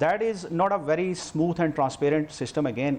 That is not a very smooth and transparent system again,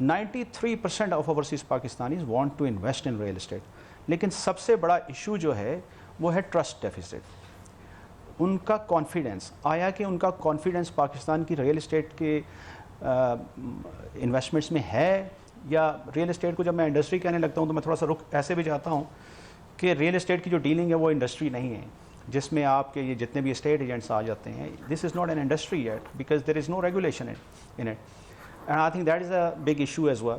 93% of overseas Pakistanis want to invest in real estate. لیکن سب سے بڑا issue جو ہے وہ ہے ٹرسٹ ڈیفیسٹ. ان کا کانفیڈنس, آیا کہ ان کا کانفیڈنس پاکستان کی ریئل اسٹیٹ کے انویسٹمنٹس میں ہے, یا ریئل اسٹیٹ کو جب میں انڈسٹری کہنے لگتا ہوں تو میں تھوڑا سا رخ ایسے بھی جاتا ہوں کہ ریئل اسٹیٹ کی جو ڈیلنگ ہے وہ انڈسٹری نہیں ہے جس میں آپ کے یہ جتنے بھی اسٹیٹ ایجنٹس آ جاتے ہیں. This is not an industry yet because there is no regulation in it, and I think that is a big issue as well.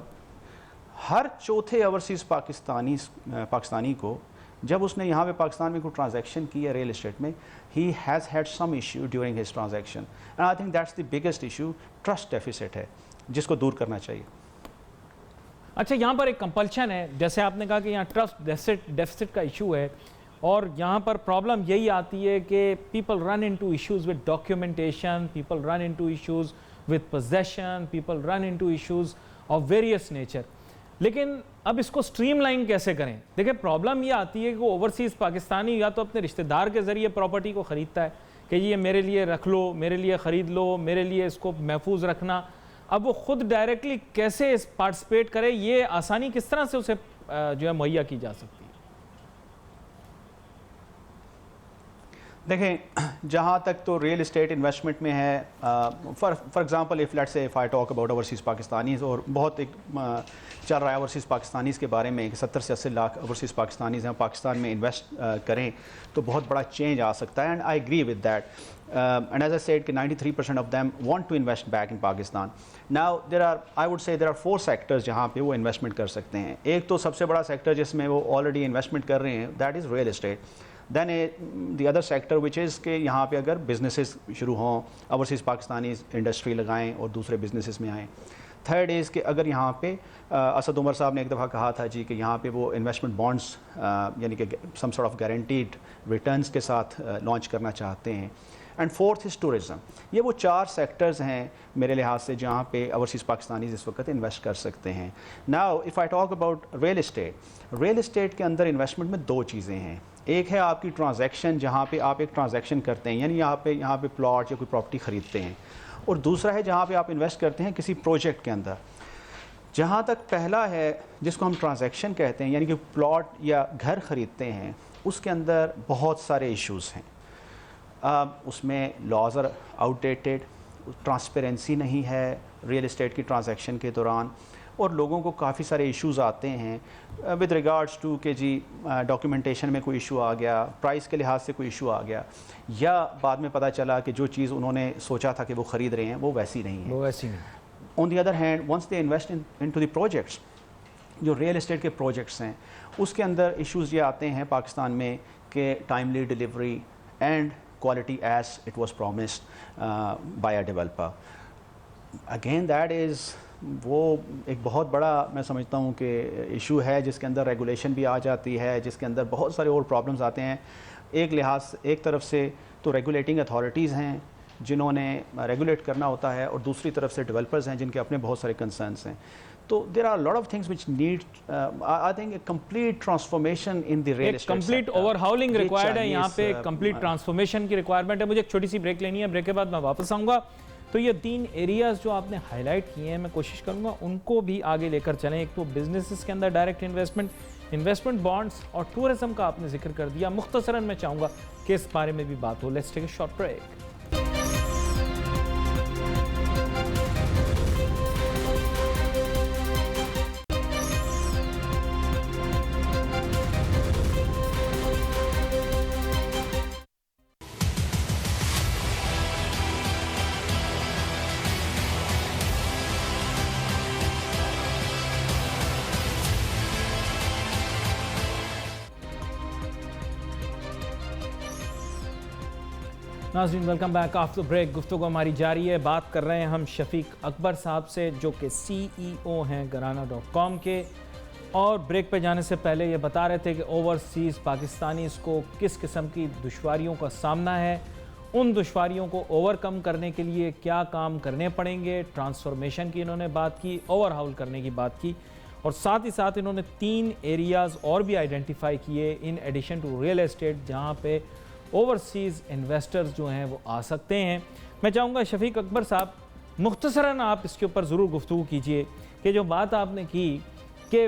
ہر چوتھے اوورسیز پاکستانی کو جب اس نے یہاں پہ پاکستان میں کوئی ٹرانزیکشن کی ہے ریئل اسٹیٹ میں, he has had some issue during his transaction, and I think that's the biggest issue. Trust deficits ہے جس کو دور کرنا چاہیے. اچھا, یہاں پر ایک کمپلشن ہے, جیسے آپ نے کہا کہ یہاں ٹرسٹ ڈیفیسٹ کا ایشو ہے, اور یہاں پر پرابلم یہی آتی ہے کہ people run into issues with documentation, people run into issues with position, people run into issues of various nature. لیکن اب اس کو سٹریم لائن کیسے کریں؟ دیکھیں پرابلم یہ آتی ہے کہ اوورسیز پاکستانی یا تو اپنے رشتہ دار کے ذریعے پراپرٹی کو خریدتا ہے کہ یہ میرے لیے رکھ لو, میرے لیے خرید لو, میرے لیے اس کو محفوظ رکھنا. اب وہ خود ڈائریکٹلی کیسے پارٹیسپیٹ کرے, یہ آسانی کس طرح سے اسے جو ہے مہیا کی جا سکتی ہے؟ دیکھیں جہاں تک تو ریئل اسٹیٹ انویسٹمنٹ میں ہے, for example if I talk about overseas Pakistanis, اور بہت ایک چل رہا ہے اوورسیز پاکستانیز کے بارے میں کہ 70 سے 80 لاکھ اوورسیز پاکستانیز ہیں, پاکستان میں انویسٹ کریں تو بہت بڑا چینج آ سکتا ہے. And I agree with that, and as I said کہ 93% of them want to invest back in Pakistan. Now I would say there are 4 sectors جہاں پہ وہ انویسٹمنٹ کر سکتے ہیں. ایک تو سب سے بڑا سیکٹر جس میں وہ آلریڈی انویسٹمنٹ کر رہے ہیں, that is real estate. Then the other sector which is کہ یہاں پہ اگر بزنسز شروع ہوں, اوورسیز پاکستانیز انڈسٹری لگائیں اور دوسرے بزنسز میں آئیں. تھرڈ از کہ اگر یہاں پہ اسد عمر صاحب نے ایک دفعہ کہا تھا جی کہ یہاں پہ وہ انویسٹمنٹ بانڈس یعنی کہ some sort of guaranteed returns کے ساتھ لانچ کرنا چاہتے ہیں. And fourth is tourism. یہ وہ 4 سیکٹرز ہیں میرے لحاظ سے جہاں پہ اوورسیز پاکستانیز اس وقت انویسٹ کر سکتے ہیں. Now if I talk about real estate کے اندر انویسٹمنٹ میں 2 چیزیں ہیں. ایک ہے آپ کی ٹرانزیکشن جہاں پہ آپ ایک ٹرانزیکشن کرتے ہیں, یعنی یہاں پہ پلاٹ یا کوئی پراپرٹی خریدتے ہیں, اور دوسرا ہے جہاں پہ آپ انویسٹ کرتے ہیں کسی پروجیکٹ کے اندر. جہاں تک پہلا ہے جس کو ہم ٹرانزیکشن کہتے ہیں, یعنی کہ پلاٹ یا گھر خریدتے ہیں, اس کے اندر بہت سارے ایشوز ہیں. اس میں laws are outdated, transparency نہیں ہے ریئل اسٹیٹ کی ٹرانزیکشن کے دوران, اور لوگوں کو کافی سارے ایشوز آتے ہیں ود ریگارڈس ٹو کہ جی ڈاکیومنٹیشن میں کوئی ایشو آ گیا, پرائس کے لحاظ سے کوئی ایشو آ گیا, یا بعد میں پتہ چلا کہ جو چیز انہوں نے سوچا تھا کہ وہ خرید رہے ہیں وہ ویسی نہیں ہے. On the other hand once they invest into the projects, جو ریئل اسٹیٹ کے پروجیکٹس ہیں, اس کے اندر ایشوز یہ آتے ہیں پاکستان میں کہ timely delivery and quality as it was promised by a developer. Again that is وہ ایک بہت بڑا میں سمجھتا ہوں کہ ایشو ہے جس کے اندر ریگولیشن بھی آ جاتی ہے, جس کے اندر بہت سارے اور پرابلمز آتے ہیں. ایک طرف سے تو ریگولیٹنگ اتھارٹیز ہیں جنہوں نے ریگولیٹ کرنا ہوتا ہے, اور دوسری طرف سے ڈیولپرز ہیں جن کے اپنے بہت سارے کنسرنس ہیں. تو there are a lot of things which need I think a complete transformation in the real estate complete overhauling required ہے. یہاں پہ complete transformation کی requirement ہے. مجھے ایک چھوٹی سی بریک لینی ہے, بریک کے بعد میں واپس آؤں گا. تو یہ 3 ایریاز جو آپ نے ہائی لائٹ کیے ہیں, میں کوشش کروں گا ان کو بھی آگے لے کر چلیں. ایک تو بزنسز کے اندر ڈائریکٹ انویسٹمنٹ بانڈز اور ٹورزم کا آپ نے ذکر کر دیا. مختصراً میں چاہوں گا کہ اس بارے میں بھی بات ہو. Let's take a short break. ناظرین ویلکم بیک آفٹر بریک. گفتگو ہماری جاری ہے. بات کر رہے ہیں ہم شفیق اکبر صاحب سے جو کہ CEO ہیں گھرانہ.com کے, اور بریک پہ جانے سے پہلے یہ بتا رہے تھے کہ اوورسیز پاکستانیز کو کس قسم کی دشواریوں کا سامنا ہے, ان دشواریوں کو اوور کم کرنے کے لیے کیا کام کرنے پڑیں گے. ٹرانسفارمیشن کی انہوں نے بات کی, اوور ہاول کرنے کی بات کی, اور ساتھ ہی ساتھ انہوں نے 3 ایریاز اور بھی آئیڈینٹیفائی کیے in addition to real estate جہاں پہ اوورسیز انویسٹرز جو ہیں وہ آ سکتے ہیں. میں چاہوں گا شفیق اکبر صاحب مختصراً آپ اس کے اوپر ضرور گفتگو کیجئے کہ جو بات آپ نے کی کہ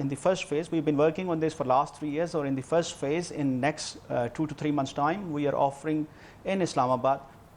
In the first phase, we've been working on this for last 3 years, or in the first phase, in next 2 to 3 months time, we are offering in Islamabad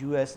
US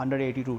180 to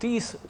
30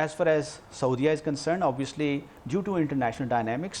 as far as Saudi is concerned, obviously due to international dynamics,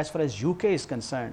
as far as UK is concerned,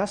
10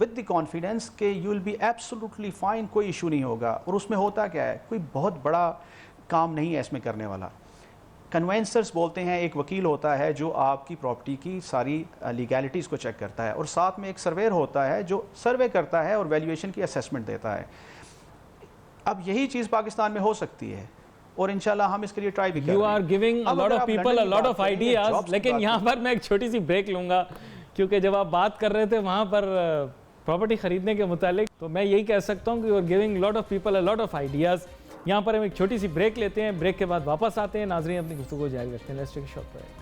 with the confidence کہ you will be absolutely fine, کوئی issue نہیں ہوگا. اور اس میں ہوتا کیا ہے, کوئی بہت بڑا کام نہیں ہے اس میں کرنے والا. کنوینسرز بولتے ہیں, ایک وکیل ہوتا ہے جو آپ کی پراپرٹی کی ساری لیگیلٹیز کو چیک کرتا ہے, اور ساتھ میں ایک سرویئر ہوتا ہے جو سروے کرتا ہے اور ویلیویشن کی اسیسمنٹ دیتا ہے. اب یہی چیز پاکستان میں ہو سکتی ہے, اور انشاءاللہ ہم اس کے لیے ٹرائی بھی کریں. You are giving a lot of people a lot of ideas, لیکن یہاں پر میں ایک چھوٹی سی بریک لوں گا, کیونکہ جب آپ بات کر رہے تھے وہاں پر پراپرٹی خریدنے کے متعلق, تو میں یہی کہہ سکتا ہوں کہ you are giving a lot of people a lot of ideas. یہاں پر ہم ایک چھوٹی سی بریک لیتے ہیں, بریک کے بعد واپس آتے ہیں. ناظرین اپنی گفتگو جاری رکھتے ہیں. Let's take a short break.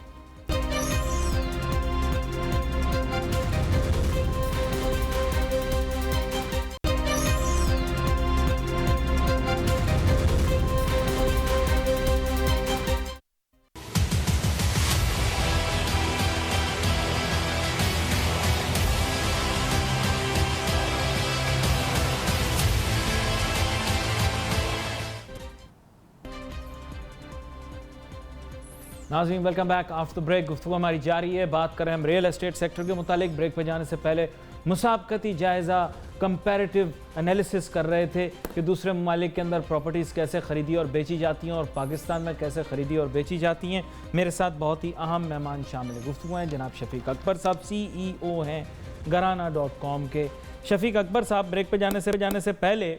ناظرین ویلکم بیک آفٹر بریک. گفتگو ہماری جاری ہے, بات کر رہے ہیں ہم ریئل اسٹیٹ سیکٹر کے متعلق. بریک پہ جانے سے پہلے مسابقتی جائزہ کمپیریٹیو انالیسس کر رہے تھے کہ دوسرے ممالک کے اندر پراپرٹیز کیسے خریدی اور بیچی جاتی ہیں اور پاکستان میں کیسے خریدی اور بیچی جاتی ہیں. میرے ساتھ بہت ہی اہم مہمان شامل ہیں. گفتگو ہیں جناب شفیق اکبر صاحب, CEO ہیں گھرانہ.com کے. شفیق اکبر صاحب, بریک پہ جانے سے پہلے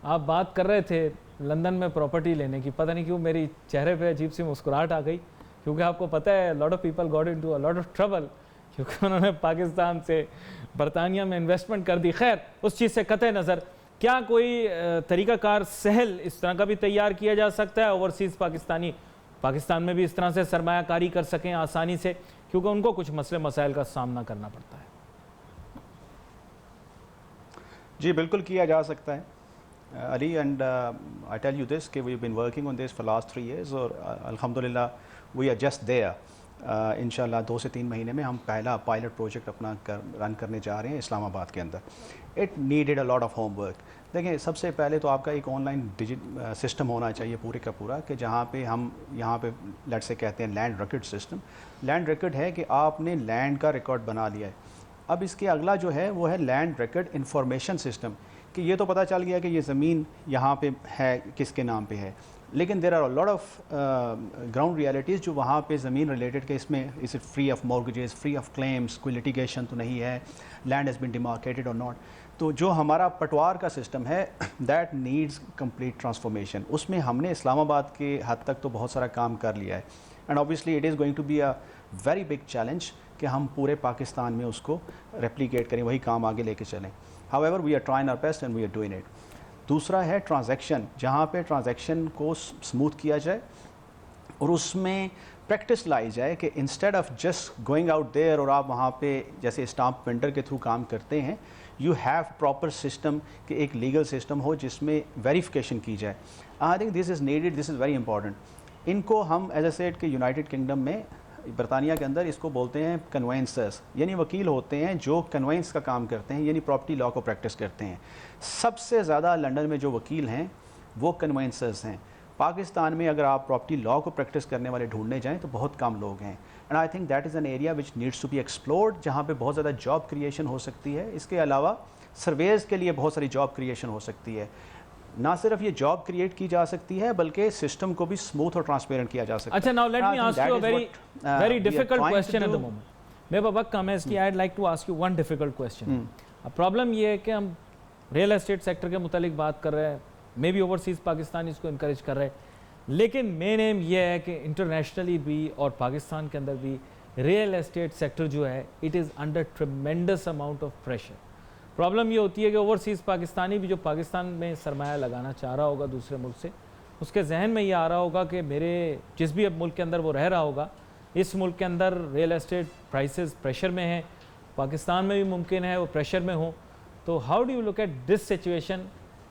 آپ بات کر رہے تھے لندن میں پراپرٹی لینے کی. پتہ نہیں کیوں میری چہرے پہ عجیب سی مسکراہٹ آ گئی, کیونکہ آپ کو پتہ ہے lot of people got into a lot of trouble, کیونکہ انہوں نے پاکستان سے برطانیہ میں انویسٹمنٹ کر دی. خیر, اس چیز سے قطع نظر, کیا کوئی طریقہ کار سہل اس طرح کا بھی تیار کیا جا سکتا ہے اوورسیز پاکستانی پاکستان میں بھی اس طرح سے سرمایہ کاری کر سکیں آسانی سے, کیونکہ ان کو کچھ مسئلے مسائل کا سامنا کرنا پڑتا ہے؟ جی بالکل کیا جا سکتا ہے Ali, and I tell you this کہ we been working on this for last 3 years, اور الحمدللہ وی آر جسٹ دیئر. انشاءاللہ 2 سے 3 مہینے میں ہم پہلا پائلٹ پروجیکٹ اپنا رن کرنے جا رہے ہیں اسلام آباد کے اندر. It needed a lot of homework. دیکھیں, سب سے پہلے تو آپ کا ایک آن لائن سسٹم ہونا چاہیے پورے کا پورا, کہ جہاں پہ ہم یہاں پہ لیٹ سے کہتے ہیں land record system. Land record ہے کہ آپ نے لینڈ کا ریکارڈ بنا لیا ہے. اب اس کے اگلا جو ہے وہ ہے لینڈ ریکارڈ انفارمیشن سسٹم, کہ یہ تو پتہ چل گیا کہ یہ زمین یہاں پہ ہے کس کے نام پہ ہے, لیکن there are lot of ground realities جو وہاں پہ زمین ریلیٹڈ کہ اس میں is it free of mortgages, free of claims, کوئی لٹیگیشن تو نہیں ہے, لینڈ ہیز بین ڈیمارکیٹڈ اور ناٹ. تو جو ہمارا پٹوار کا سسٹم ہے دیٹ نیڈز کمپلیٹ ٹرانسفارمیشن. اس میں ہم نے اسلام آباد کے حد تک تو بہت سارا کام کر لیا ہے, and obviously it is going to be a very big challenge کہ ہم پورے پاکستان میں اس کو ریپلیکیٹ کریں, وہی کام آگے لے کے چلیں. However, we are trying our best and we are doing it. دوسرا ہے ٹرانزیکشن, جہاں پہ ٹرانزیکشن کو سموتھ کیا جائے اور اس میں پریکٹس لائی جائے کہ instead of just going out there اور آپ وہاں پہ جیسے اسٹامپ وینڈر کے تھرو کام کرتے ہیں, یو ہیو پراپر سسٹم کہ ایک لیگل سسٹم ہو جس میں ویریفیکیشن کی جائے. I think this is needed, this is very important. ان کو ہم ایز اے سیڈ کہ یونائٹڈ کنگڈم میں برطانیہ کے اندر اس کو بولتے ہیں کنوینسرز, یعنی وکیل ہوتے ہیں جو کنوینس کا کام کرتے ہیں, یعنی پراپرٹی لا کو پریکٹس کرتے ہیں. سب سے زیادہ لنڈن میں جو وکیل ہیں وہ کنوینسرز ہیں. پاکستان میں اگر آپ پراپرٹی لا کو پریکٹس کرنے والے ڈھونڈنے جائیں تو بہت کم لوگ ہیں, and I think that is an area which needs to be explored, جہاں پہ بہت زیادہ جاب کریشن ہو سکتی ہے. اس کے علاوہ سرویز کے لیے بہت ساری جاب کریشن ہو سکتی ہے. نہ صرف یہ جاب کریٹ کی جا سکتی ہے بلکہ سسٹم کو بھی اسموتھ اور ٹرانسپیرنٹ کیا جا سکتا ہے. اچھا, now let me ask you a very difficult question at the moment. میرے پاس وقت کم ہے اس کی. I'd like to ask you one difficult question. اب پرابلم یہ ہے کہ ہم ریئل اسٹیٹ سیکٹر کے متعلق بات کر رہے ہیں, مے بی اوورسیز پاکستانی اس کو انکریج کر رہے ہیں, لیکن مین ایم یہ ہے کہ انٹرنیشنلی بھی اور پاکستان کے اندر بھی ریئل اسٹیٹ سیکٹر جو ہے it is under tremendous amount of pressure. Problem یہ ہوتی ہے کہ اوورسیز پاکستانی بھی جو پاکستان میں سرمایہ لگانا چاہ رہا ہوگا دوسرے ملک سے, اس کے ذہن میں یہ آ رہا ہوگا کہ میرے جس بھی اب ملک کے اندر وہ رہ رہا ہوگا, اس ملک کے اندر ریئل اسٹیٹ پرائسز پریشر میں ہیں, پاکستان میں بھی ممکن ہے وہ پریشر میں ہوں. تو how do you look at this situation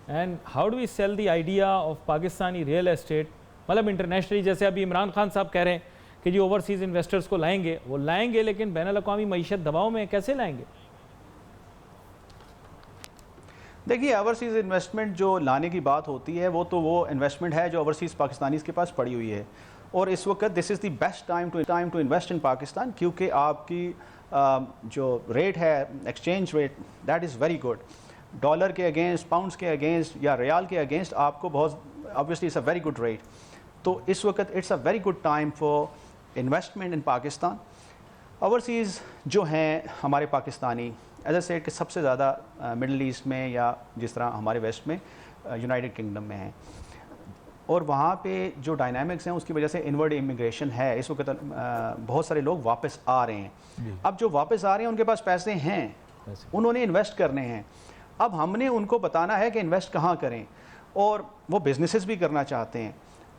and how do we sell the idea of Pakistani real estate, مطلب انٹرنیشنلی, جیسے ابھی عمران خان صاحب کہہ رہے ہیں کہ جی اوورسیز انویسٹرز کو لائیں گے, وہ لائیں گے لیکن بین الاقوامی معیشت دباؤ میں کیسے لائیں گے؟ دیکھیے, اوورسیز انویسٹمنٹ جو لانے کی بات ہوتی ہے وہ تو وہ انویسٹمنٹ ہے جو اوورسیز پاکستانیز کے پاس پڑی ہوئی ہے, اور اس وقت this is the best time to invest in Pakistan, کیونکہ آپ کی جو ریٹ ہے exchange rate that is very good. Dollar کے اگینسٹ، پاؤنڈس کے اگینسٹ یا ریال کے اگینسٹ آپ کو بہت obviously it's a very good rate. تو اس وقت it's a very good time for investment in Pakistan. Overseas جو ہیں ہمارے پاکستانی ایز اے سیٹ کہ سب سے زیادہ مڈل ایسٹ میں یا جس طرح ہمارے ویسٹ میں یونائٹڈ کنگڈم میں ہیں، اور وہاں پہ جو ڈائنامکس ہیں اس کی وجہ سے انورڈ امیگریشن ہے. اس وقت بہت سارے لوگ واپس آ رہے ہیں. اب جو واپس آ رہے ہیں ان کے پاس پیسے ہیں، انہوں نے انویسٹ کرنے ہیں. اب ہم نے ان کو بتانا ہے کہ انویسٹ کہاں کریں، اور وہ بزنسز بھی کرنا چاہتے ہیں.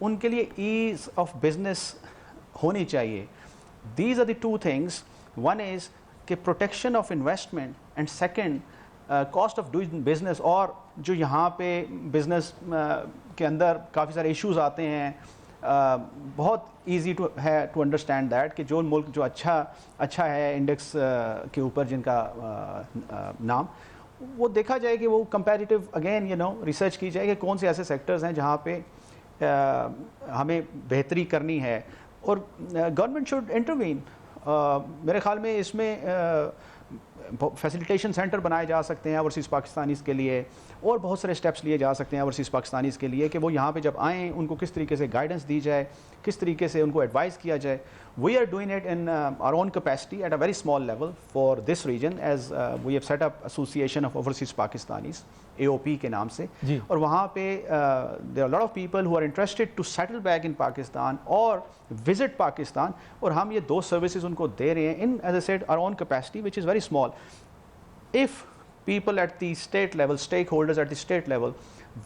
ان کے لیے ایز آف بزنس ہونی چاہیے. These are the two things. One is کہ protection of investment, and second cost of doing business. اور جو یہاں پہ بزنس کے اندر کافی سارے ایشوز آتے ہیں، بہت ایزی ٹو انڈرسٹینڈ دیٹ کہ جو ملک جو اچھا ہے انڈیکس کے اوپر جن کا نام، وہ دیکھا جائے کہ وہ کمپیریٹیو اگین ریسرچ کی جائے کہ کون سے ایسے سیکٹرز ہیں جہاں پہ ہمیں بہتری کرنی ہے. اور گورنمنٹ شوڈ انٹروین. میرے خیال میں اس میں فیسیلیٹیشن سینٹر بنائے جا سکتے ہیں اوورسیز پاکستانیز کے لیے، اور بہت سارے اسٹیپس لیے جا سکتے ہیں اوورسیز پاکستانیز کے لیے کہ وہ یہاں پہ جب آئیں ان کو کس طریقے سے گائیڈنس دی جائے، کس طریقے سے ان کو ایڈوائز کیا جائے. We are doing it in our own capacity at a very small level for this region as we have set up association of overseas Pakistanis AOP کے نام سے. اور وہاں پہ there are a lot of people who are interested to settle back in Pakistan or visit Pakistan, اور ہم یہ دو services ان کو دے رہے ہیں in, as I said, our own capacity which is very small. If people at the state level, stakeholders at the state level,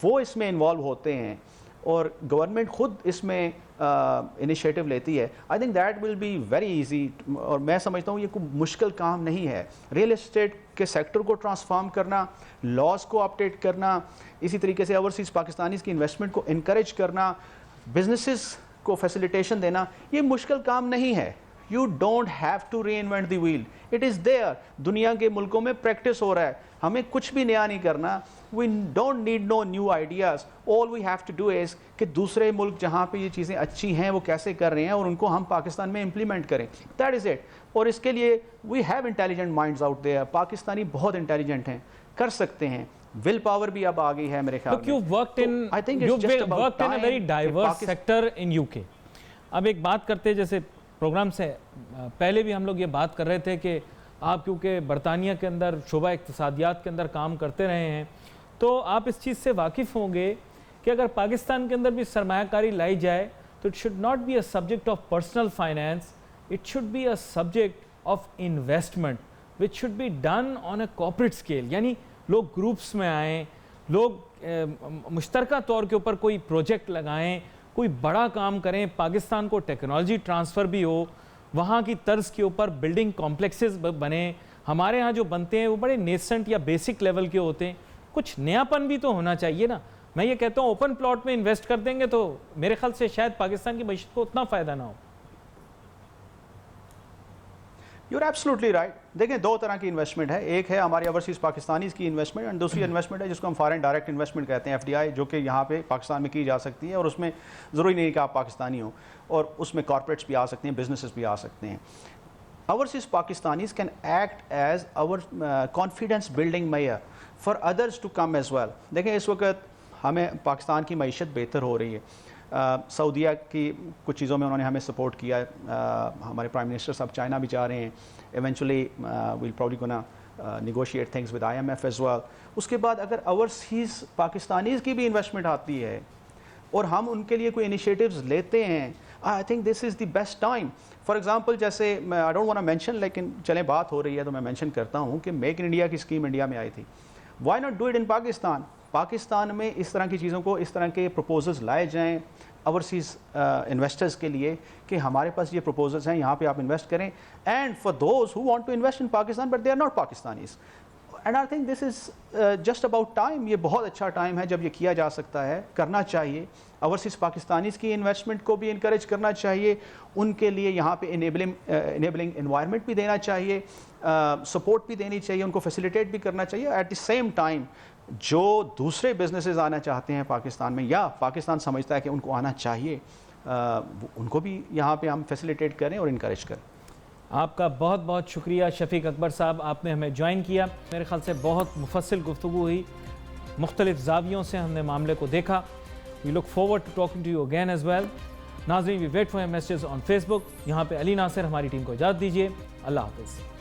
وہ اس میں involve ہوتے ہیں اور گورنمنٹ خود اس میں انیشیٹو لیتی ہے, I think that will be very easy. اور میں سمجھتا ہوں یہ کوئی مشکل کام نہیں ہے. ریئل اسٹیٹ کے سیکٹر کو ٹرانسفارم کرنا، لاز کو اپڈیٹ کرنا، اسی طریقے سے اوورسیز پاکستانیز کی انویسٹمنٹ کو انکریج کرنا، بزنسز کو فیسیلیٹیشن دینا، یہ مشکل کام نہیں ہے. You don't have to reinvent the wheel. It is there. دنیا کے ملکوں میں پریکٹس ہو رہا ہے. ہمیں کچھ بھی نیا نہیں کرنا. We don't need no new ideas. All we have to do is کہ دوسرے ملک جہاں پہ یہ چیزیں اچھی ہیں وہ کیسے کر رہے ہیں اور ان کو ہم پاکستان میں امپلیمنٹ کریں. That is it. اور اس کے لیے we have intelligent minds out there. Pakistani بہت انٹیلیجنٹ ہیں، کر سکتے ہیں. ول پاور بھی اب آ گئی ہے میرے خیال میں. You've worked in a very diverse sector in UK. اب ایک بات کرتے جیسے پروگرام سے پہلے بھی ہم لوگ یہ بات کر رہے تھے کہ آپ کیونکہ برطانیہ کے اندر شعبہ اقتصادیات کے اندر کام کرتے رہے ہیں تو آپ اس چیز سے واقف ہوں گے کہ اگر پاکستان کے اندر بھی سرمایہ کاری لائی جائے تو it should not be a subject of personal finance, it should be a subject of investment which should be done on a corporate scale. یعنی لوگ گروپس میں آئیں, لوگ مشترکہ طور کے اوپر کوئی پروجیکٹ لگائیں, کوئی بڑا کام کریں, پاکستان کو ٹیکنالوجی ٹرانسفر بھی ہو, وہاں کی طرز کے اوپر بلڈنگ کمپلیکسز بنیں. ہمارے ہاں جو بنتے ہیں وہ بڑے نیسنٹ یا بیسک لیول کے ہوتے ہیں. کچھ نیا پن بھی تو ہونا چاہیے نا. میں یہ کہتا ہوں اوپن پلاٹ میں انویسٹ کر دیں گے تو میرے خیال سے شاید پاکستان کی معیشت کو اتنا فائدہ نہ ہو. You are absolutely right. دیکھیں دو طرح کی انویسٹمنٹ ہے. ایک ہے ہماری اوورسیز پاکستانیز کی انویسٹمنٹ, اینڈ دوسری انویسٹمنٹ ہے جس کو ہم فارن ڈائریکٹ انویسٹمنٹ کہتے ہیں, FDI, جو کہ یہاں پہ پاکستان میں کی جا سکتی ہے. اور اس میں ضروری نہیں کہ آپ پاکستانی ہوں, اور اس میں کارپوریٹس بھی آ سکتے ہیں, بزنسز بھی آ سکتے ہیں. Overseas Pakistanis can act as our confidence building measure for others to come as well. دیکھیں اس وقت ہمیں پاکستان کی معیشت بہتر ہو رہی ہے. سعودیہ کی کچھ چیزوں میں انہوں نے ہمیں سپورٹ کیا ہے. ہمارے پرائم منسٹر صاحب چائنا بھی جا رہے ہیں. Eventually we'll probably gonna negotiate things with IMF as well. اس کے بعد اگر اوورسیز پاکستانیز کی بھی انویسٹمنٹ آتی ہے اور ہم ان کے لیے کوئی انیشیٹوز لیتے ہیں, آئی think this is the best time. For example جیسے آئی ڈونٹ وانٹ مینشن, لیکن چلیں بات ہو رہی ہے تو میں مینشن کرتا ہوں کہ میک ان انڈیا کی اسکیم انڈیا میں آئی تھی. Why not do it in Pakistan. Pakistan میں اس طرح کی چیزوں کو, اس طرح کے پروپوزلز لائے جائیں اوورسیز انویسٹرز کے لیے کہ ہمارے پاس یہ پروپوزلز ہیں, یہاں پہ آپ انویسٹ کریں. And for those who want to invest in Pakistan but they are not Pakistanis. And I think this is just about time. یہ بہت اچھا ٹائم ہے جب یہ کیا جا سکتا ہے, کرنا چاہیے. اوورسیز پاکستانیز کی انویسٹمنٹ کو بھی انکریج کرنا چاہیے, ان کے لیے یہاں پہ انیبلنگ انوائرمنٹ بھی دینا چاہیے, سپورٹ بھی دینی چاہیے, ان کو فیسیلیٹیٹ بھی کرنا چاہیے. ایٹ دی سیم ٹائم جو دوسرے بزنسز آنا چاہتے ہیں پاکستان میں, یا پاکستان سمجھتا ہے کہ ان کو آنا چاہیے, ان کو بھی یہاں پہ ہم فیسیلیٹیٹ کریں اور انکریج کریں. آپ کا بہت بہت شکریہ شفیق اکبر صاحب، آپ نے ہمیں جوائن کیا. میرے خیال سے بہت مفصل گفتگو ہوئی، مختلف زاویوں سے ہم نے معاملے کو دیکھا. We look forward to talking to you again as well. ناظرین، we wait for your messages on Facebook. یہاں پہ علی ناصر ہماری ٹیم کو اجازت دیجیے. اللہ حافظ.